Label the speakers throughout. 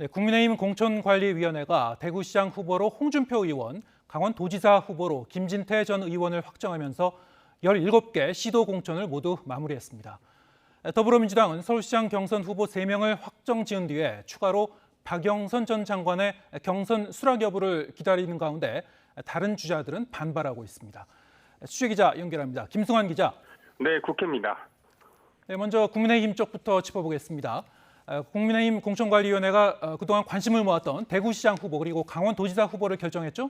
Speaker 1: 네, 국민의힘 공천관리위원회가 대구시장 후보로 홍준표 의원, 강원도지사 후보로 김진태 전 의원을 확정하면서 17개 시도 공천을 모두 마무리했습니다. 더불어민주당은 서울시장 경선 후보 3명을 확정 지은 뒤에 추가로 박영선 전 장관의 경선 수락 여부를 기다리는 가운데 다른 주자들은 반발하고 있습니다. 취재기자 연결합니다. 김승환 기자.
Speaker 2: 네, 국회입니다.
Speaker 1: 네, 먼저 국민의힘 쪽부터 짚어보겠습니다. 국민의힘 공천관리위원회가 그동안 관심을 모았던 대구시장 후보 그리고 강원도지사 후보를 결정했죠?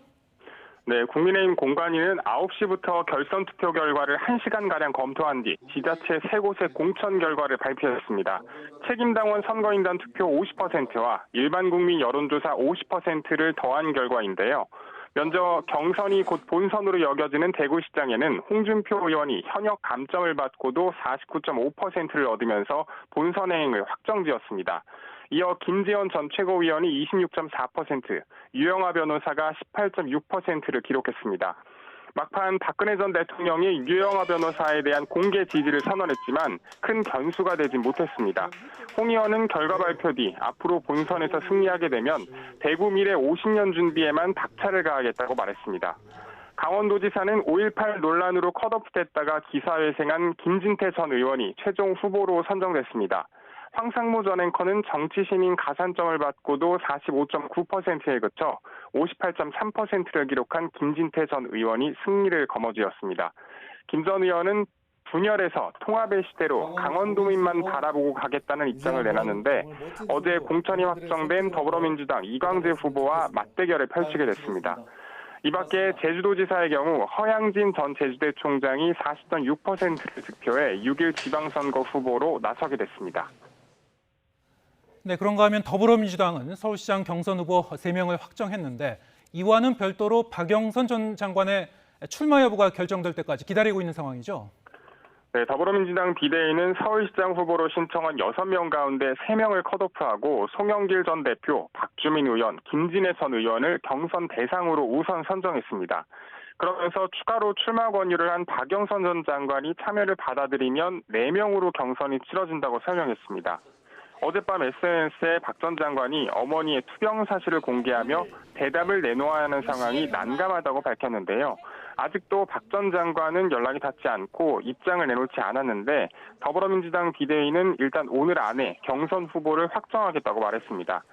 Speaker 2: 네, 국민의힘 공관위는 9시부터 결선 투표 결과를 1시간가량 검토한 뒤 지자체 3곳의 공천 결과를 발표했습니다. 책임당원 선거인단 투표 50%와 일반 국민 여론조사 50%를 더한 결과인데요. 먼저 경선이 곧 본선으로 여겨지는 대구시장에는 홍준표 의원이 현역 감점을 받고도 49.5%를 얻으면서 본선 행행을 확정지었습니다. 이어 김재원 전 최고위원이 26.4%, 유영하 변호사가 18.6%를 기록했습니다. 막판 박근혜 전 대통령이 유영하 변호사에 대한 공개 지지를 선언했지만 큰 변수가 되진 못했습니다. 홍 의원은 결과 발표 뒤 앞으로 본선에서 승리하게 되면 대구 미래 50년 준비에만 박차를 가하겠다고 말했습니다. 강원도지사는 5.18 논란으로 컷오프됐다가 기사회생한 김진태 전 의원이 최종 후보로 선정됐습니다. 황상무 전 앵커는 정치시민 가산점을 받고도 45.9%에 그쳐 58.3%를 기록한 김진태 전 의원이 승리를 거머쥐었습니다. 김 전 의원은 분열해서 통합의 시대로 강원도민만 바라보고 가겠다는 입장을 내놨는데 어제 공천이 확정된 더불어민주당 이광재 후보와 맞대결을 펼치게 됐습니다. 이 밖에 제주도지사의 경우 허양진 전 제주대 총장이 40.6%를 득표해 6일 지방선거 후보로 나서게 됐습니다.
Speaker 1: 네, 그런가 하면 더불어민주당은 서울시장 경선 후보 3명을 확정했는데 이와는 별도로 박영선 전 장관의 출마 여부가 결정될 때까지 기다리고 있는 상황이죠?
Speaker 2: 네, 더불어민주당 비대위는 서울시장 후보로 신청한 6명 가운데 3명을 컷오프하고 송영길 전 대표, 박주민 의원, 김진애 전 의원을 경선 대상으로 우선 선정했습니다. 그러면서 추가로 출마 권유를 한 박영선 전 장관이 참여를 받아들이면 4명으로 경선이 치러진다고 설명했습니다. 어젯밤 SNS에 박 전 장관이 어머니의 투병 사실을 공개하며 대답을 내놓아야 하는 상황이 난감하다고 밝혔는데요. 아직도 박 전 장관은 연락이 닿지 않고 입장을 내놓지 않았는데 더불어민주당 비대위는 일단 오늘 안에 경선 후보를 확정하겠다고 말했습니다.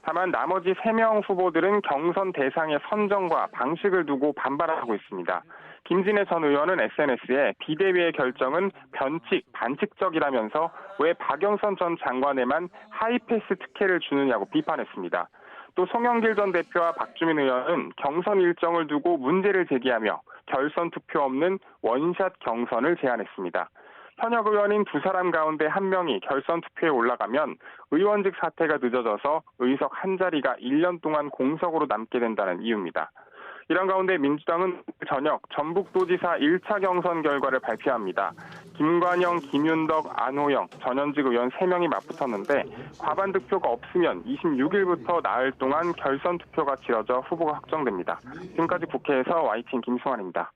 Speaker 2: 다만 나머지 3명 후보들은 경선 대상의 선정과 방식을 두고 반발하고 있습니다. 김진애 전 의원은 SNS에 비대위의 결정은 변칙, 반칙적이라면서 왜 박영선 전 장관에만 하이패스 특혜를 주느냐고 비판했습니다. 또 송영길 전 대표와 박주민 의원은 경선 일정을 두고 문제를 제기하며 결선 투표 없는 원샷 경선을 제안했습니다. 현역 의원인 2사람 가운데 1명이 결선 투표에 올라가면 의원직 사퇴가 늦어져서 의석 한 자리가 1년 동안 공석으로 남게 된다는 이유입니다. 이런 가운데 민주당은 저녁 전북도지사 1차 경선 결과를 발표합니다. 김관영, 김윤덕, 안호영, 전현직 의원 3명이 맞붙었는데 과반 득표가 없으면 26일부터 나흘 동안 결선 투표가 치러져 후보가 확정됩니다. 지금까지 국회에서 YTN 김승환입니다.